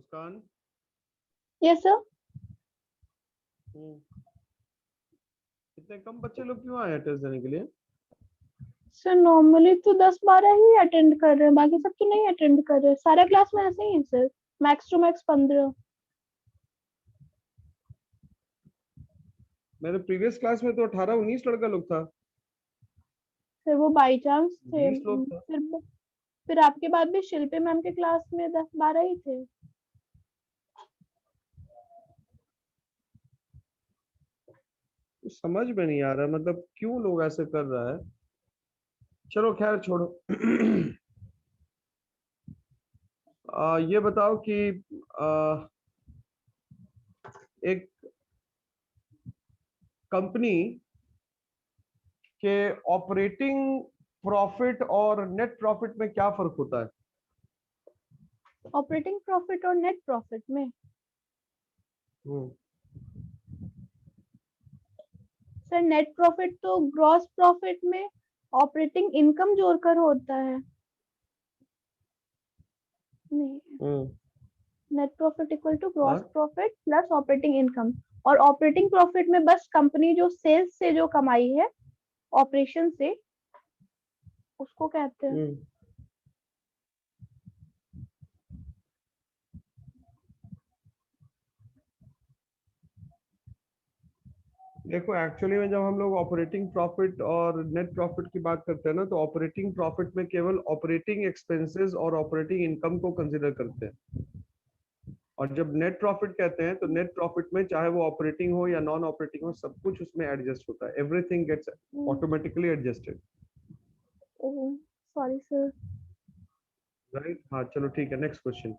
मुस्कान। Yes sir. इतने कम बच्चे लोग क्यों आए हैं टेस्ट देने के लिए? सर नॉर्मली तो 10-12 ही अटेंड कर रहे हैं, बाकी सब तो नहीं अटेंड कर रहे। सारा क्लास में ऐसे ही है सर, मैक्स टू मैक्स 15। मेरे प्रीवियस क्लास में तो 18-19 लड़का लोग था। सर वो बाई चांस थे। 20 लोग था। फिर आपके बाद भी शिल्पी मैम के क्लास में 10-12 ही थे। कुछ समझ में नहीं आ रहा, मतलब क्यों लोग ऐसे कर रहा है। चलो खैर छोड़ो। ये बताओ कि एक कंपनी के ऑपरेटिंग प्रॉफिट और नेट प्रॉफिट में क्या फर्क होता है? ऑपरेटिंग प्रॉफिट और नेट प्रॉफिट में हम्म। सर नेट प्रॉफिट तो ग्रॉस प्रॉफिट में ऑपरेटिंग इनकम जोड़कर होता है। नहीं, net profit equal to gross और प्रॉफिट प्लस ऑपरेटिंग इनकम। और ऑपरेटिंग प्रॉफिट में बस कंपनी जो सेल्स से जो कमाई है ऑपरेशन से, उसको कहते हैं। देखो एक्चुअली में जब हम लोग ऑपरेटिंग प्रॉफिट और नेट प्रॉफिट की बात करते हैं ना, तो ऑपरेटिंग प्रॉफिट में केवल ऑपरेटिंग एक्सपेंसेस और ऑपरेटिंग इनकम को कंसिडर करते हैं। और जब नेट प्रॉफिट कहते हैं तो नेट प्रॉफिट में चाहे वो ऑपरेटिंग हो या नॉन ऑपरेटिंग हो, सब कुछ उसमें एडजस्ट होता है। Everything gets automatically adjusted. Sorry sir. Right, हाँ चलो ठीक है। Next question.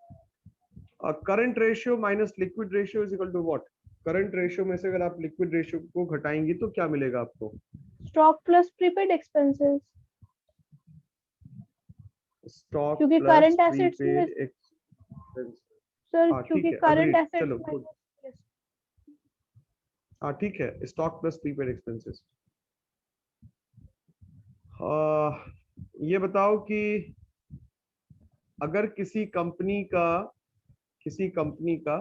Current ratio minus liquid ratio is equal to what? Current ratio में से अगर आप लिक्विड रेशियो को घटाएंगी तो क्या मिलेगा आपको? Stock plus prepaid expenses. Stock क्योंकि प्लस करंट एसेट्स में प्रीपेड एक्सपेंस। सर, हाँ ठीक क्योंकि है, करंट अग्रीड, एसेट्स चलो गुड। हाँ ठीक है, स्टॉक प्लस प्रीपेड एक्सपेंसेस। ये बताओ कि अगर किसी कंपनी का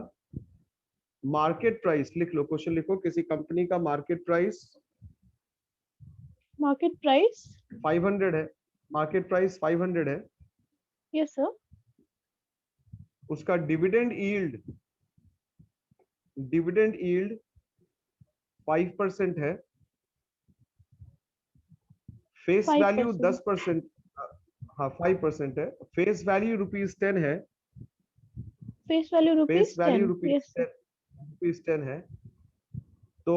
मार्केट प्राइस, लिख लो क्वेश्चन, लिखो किसी कंपनी का मार्केट प्राइस मार्केट प्राइस। 500 है। मार्केट प्राइस 500 है। Yes sir. उसका डिविडेंड यील्ड 5% है। Face value 5%। 10%। हाँ 5% है। फेस वैल्यू ₹10 है। Face value face rupees value 10। Rupees yes sir. 10 rupees 10 है। तो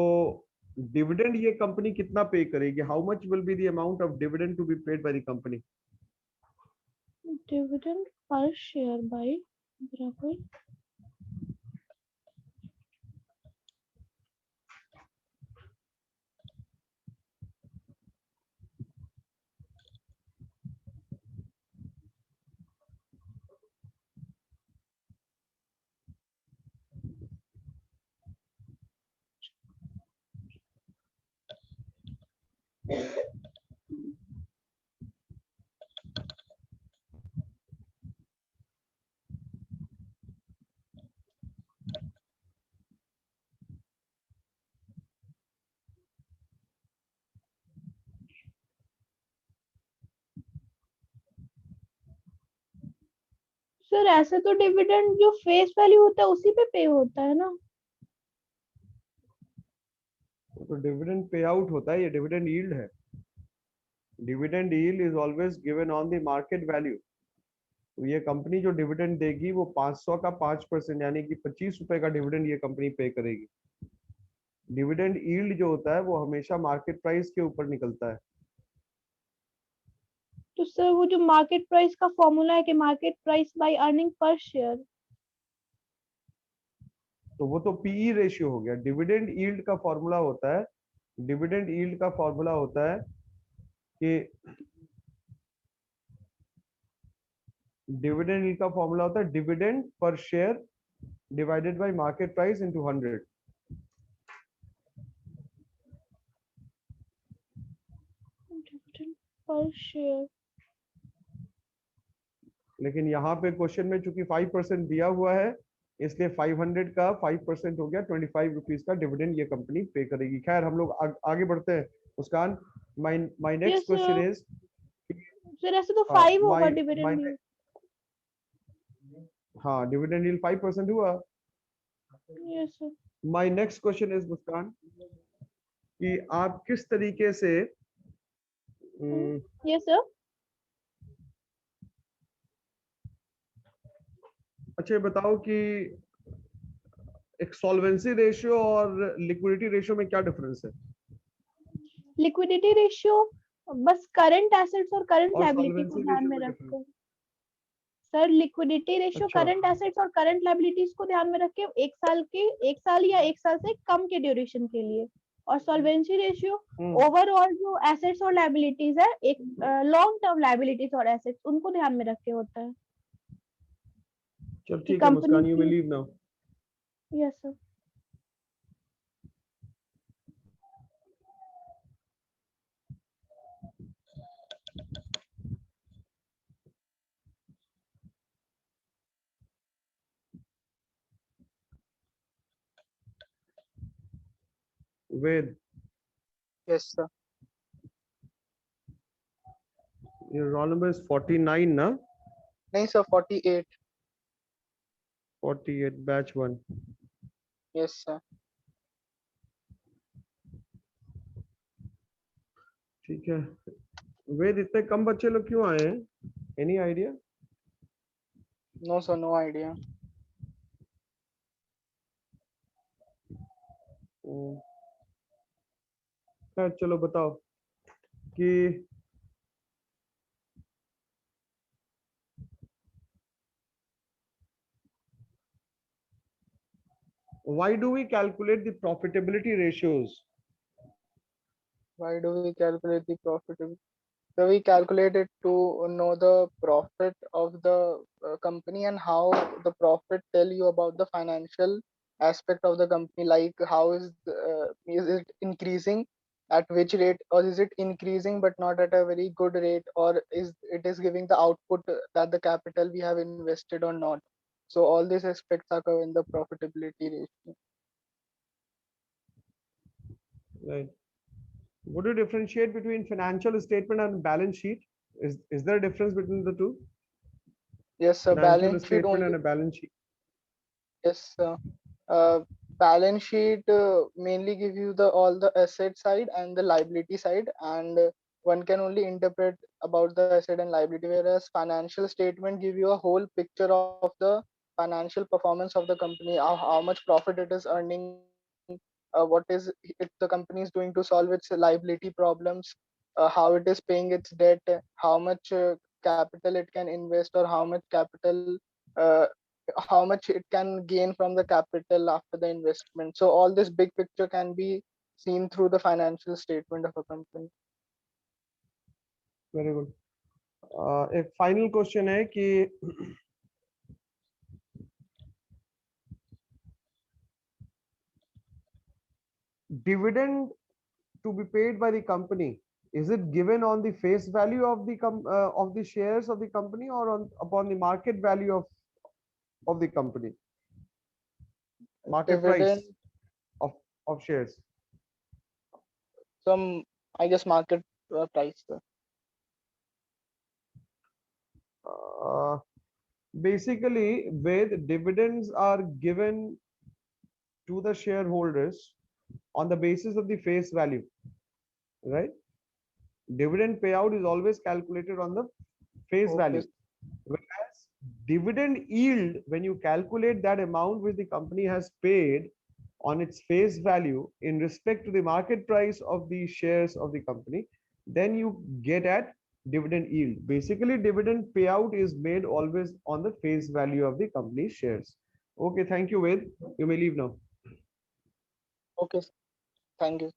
डिविडेंड ये कंपनी कितना पे करेगी? How much will be the amount of dividend to be paid by the company? Dividend per share by बराबर। Sir ऐसे तो dividend जो face value होता है उसी पे पे होता है ना। तो डिविडेंड पे आउट होता है, ये डिविडेंड यील्ड है। Dividend yield is always given on the market value. तो ये कंपनी जो डिविडेंड देगी वो 500 का 5%, यानी कि ₹25 का डिविडेंड ये कंपनी पे करेगी। डिविडेंड यील्ड जो होता है वो हमेशा मार्केट प्राइस के ऊपर निकलता है। तो सर वो जो मार्केट प्राइस का फॉर्मूला है कि market price by earning per share. तो वो तो पीई रेशियो हो गया। डिविडेंड यील्ड का फॉर्मूला होता है, डिविडेंड यील्ड का फॉर्मूला होता है कि डिविडेंड यील्ड का फॉर्मूला होता है dividend per share divided by market price into 100। Dividend per share. लेकिन यहाँ पे क्वेश्चन में चूंकि 5% दिया हुआ है, इसलिए 500 का 5% हो गया 25 रुपीज का डिविडेंड ये कंपनी पे करेगी। खैर हम लोग आगे बढ़ते हैं। Muskan, my my next yes question sir, is, फिर ऐसे तो 5 होगा माय डिविडेंड माय भी। हाँ, डिविडेंड यील्ड 5% हुआ। Yes sir. My next question is Muskan, कि आप किस तरीके से यस सर। अच्छा ये बताओ कि एक सॉल्वेंसी रेशियो और लिक्विडिटी रेशियो में क्या डिफरेंस है? लिक्विडिटी रेशियो बस करंट एसेट्स और करंट और लायबिलिटी को सॉल्वेंसी ध्यान रेशियो में में डिफरेंस? रखकर। सर लिक्विडिटी रेशियो अच्छा। करंट एसेट्स और करंट लायबिलिटीज को ध्यान में रख के एक साल या एक साल से कम के ड्यूरेशन के लिए। और सॉल्वेंसी रेशियो ओवरऑल जो एसेट्स और लायबिलिटीज है, एक लॉन्ग टर्म लायबिलिटीज और एसेट्स, उनको ध्यान में रख के होता है चल कि ठीक है कंपनी मुस्कान, यू मे की। Leave now. Yes sir. Ved, Yes, sir. your roll number is 49 ना? नहीं sir, 48. 48 बैच 1। Yes, sir. ठीक है। वेद, इतने कम बच्चे लोग क्यों आए हैं? Any idea? No, sir, no idea. खैर चलो बताओ कि why do we calculate the profitability ratios? Why do we calculate the profitability? So we calculate it to know the profit of the company and how the profit tell you about the financial aspect of the company. Like how is it increasing, at which rate, or is it increasing but not at a very good rate, or is it is giving the output that the capital we have invested or not. So all these aspects are covered in the profitability ratio. Right. Would you differentiate between financial statement and balance sheet? Is there a difference between the two? Yes, a Financial balance sheet statement and only. a balance sheet. Yes, uh, balance sheet mainly give you the all the asset side and the liability side, and one can only interpret about the asset and liability. Whereas financial statement give you a whole picture of the financial performance of the company, how much profit it is earning, what is it the company is doing to solve its liability problems, how it is paying its debt, how much capital it can invest, or how much capital. How much it can gain from the capital after the investment. So all this big picture can be seen through the financial statement of a company. Very good. एक final question है कि dividend to be paid by the company, is it given on the face value of the shares of the company, or upon the market value of the company, market price Dividend, of of shares? some, I guess, market price. uh, Basically with dividends are given to the shareholders on the basis of the face value, right? Dividend payout is always calculated on the face Okay. value, whereas dividend yield, when you calculate that amount which the company has paid on its face value in respect to the market price of the shares of the company, then you get at dividend yield. Basically dividend payout is made always on the face value of the company's shares. Okay, thank you, Ved. You may leave now. Okay. Thank you.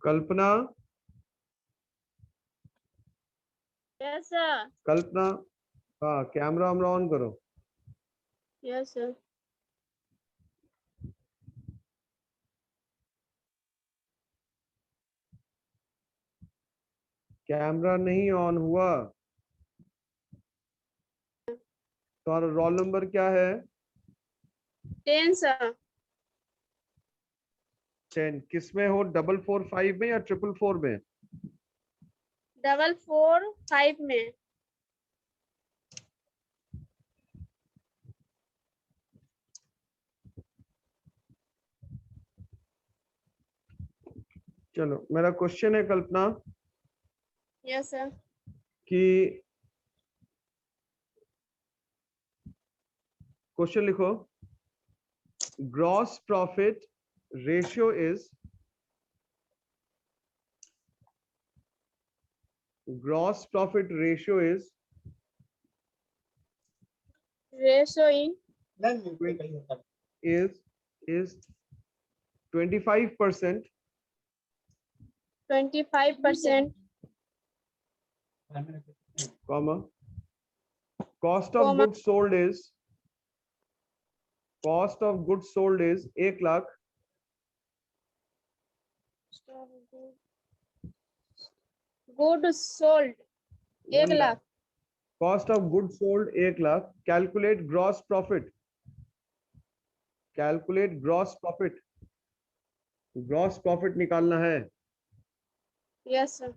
Kalpana, yes sir. Kalpana, हाँ camera वैमरा on करो। Yes sir. Camera नहीं on हुआ। तुम्हारा roll number क्या है? 10 sir. 10। किस में हो, 445 में या 444 में? 445 में। चलो मेरा क्वेश्चन है कल्पना यस सर। कि क्वेश्चन लिखो, gross profit ratio is, gross profit ratio is ratio in is 25%, 25%, comma, cost of comma, goods sold is, cost of goods sold is 1 lakh, good sold 1 lakh, cost of goods sold 1 lakh, calculate gross profit, calculate gross profit, gross profit निकालना है। Yes sir.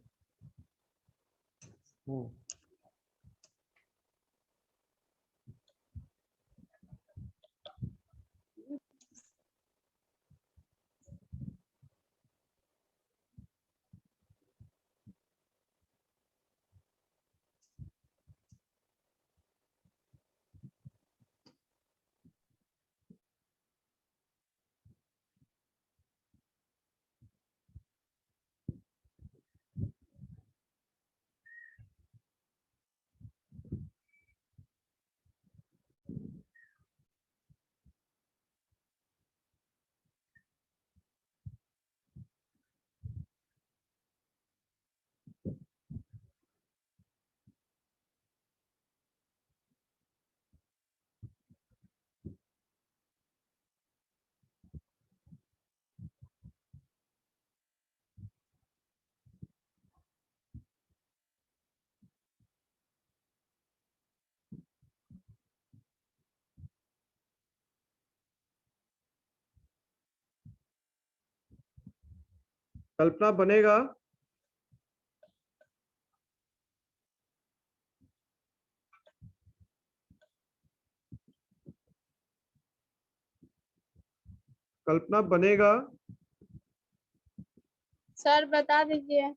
कल्पना बनेगा? कल्पना बनेगा? Sir बता दीजिए।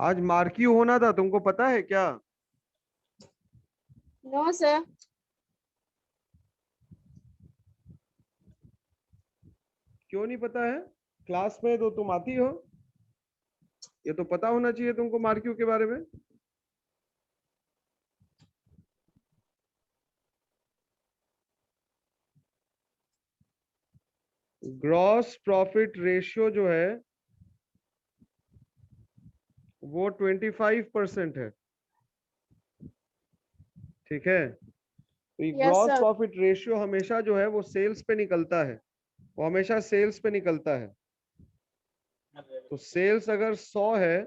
आज marquee होना था, तुमको पता है क्या? No sir. क्यों नहीं पता है? क्लास में तो तुम आती हो, ये तो पता होना चाहिए तुमको मार्क्यू के बारे में। ग्रॉस प्रॉफिट रेशियो जो है वो 25% है, ठीक है? तो ये yes gross sir. Profit ratio हमेशा जो है वो सेल्स पे निकलता है, वो हमेशा सेल्स पे निकलता है। तो सेल्स अगर 100 है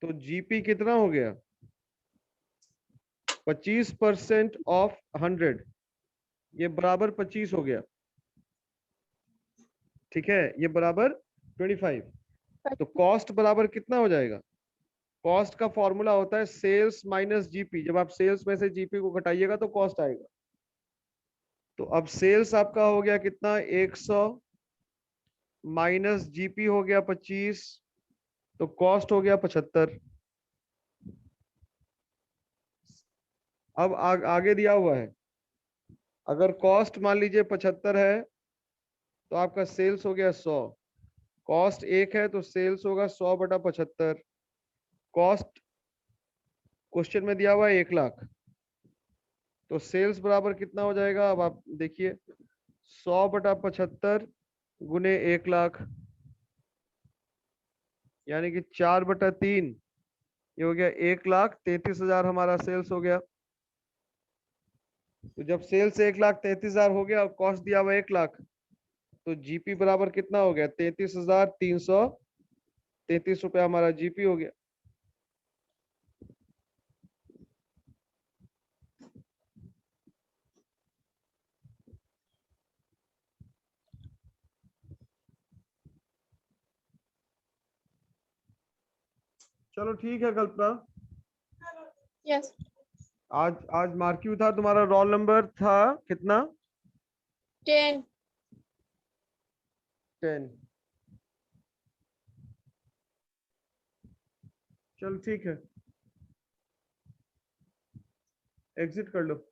तो जीपी कितना हो गया? 25% ऑफ 100, ये बराबर 25 हो गया, ठीक है? ये बराबर 25। तो कॉस्ट बराबर कितना हो जाएगा? कॉस्ट का फॉर्मूला होता है सेल्स माइनस जीपी, जब आप सेल्स में से जीपी को घटाइएगा तो कॉस्ट आएगा। तो अब सेल्स आपका हो गया कितना? 100 माइनस जीपी हो गया 25, तो कॉस्ट हो गया 75। अब आगे दिया हुआ है, अगर कॉस्ट मान लीजिए 75 है तो आपका सेल्स हो गया 100, कॉस्ट 1 है तो सेल्स होगा 100 बटा 75। कॉस्ट क्वेश्चन में दिया हुआ है 1 लाख, तो सेल्स बराबर कितना हो जाएगा? अब आप देखिए, 100/75 गुने 1 लाख, यानी कि 4/3, ये हो गया 1,33,000 हमारा सेल्स हो गया। तो जब सेल्स 1,33,000 हो गया और कॉस्ट दिया हुआ 1 लाख, तो जीपी बराबर कितना हो गया? 33,333 रुपया हमारा जीपी हो गया। चलो ठीक है कल्पना, Yes. आज आज मार्क्यू था, तुम्हारा रोल नंबर था कितना? 10. 10। चलो ठीक है, एग्जिट कर लो।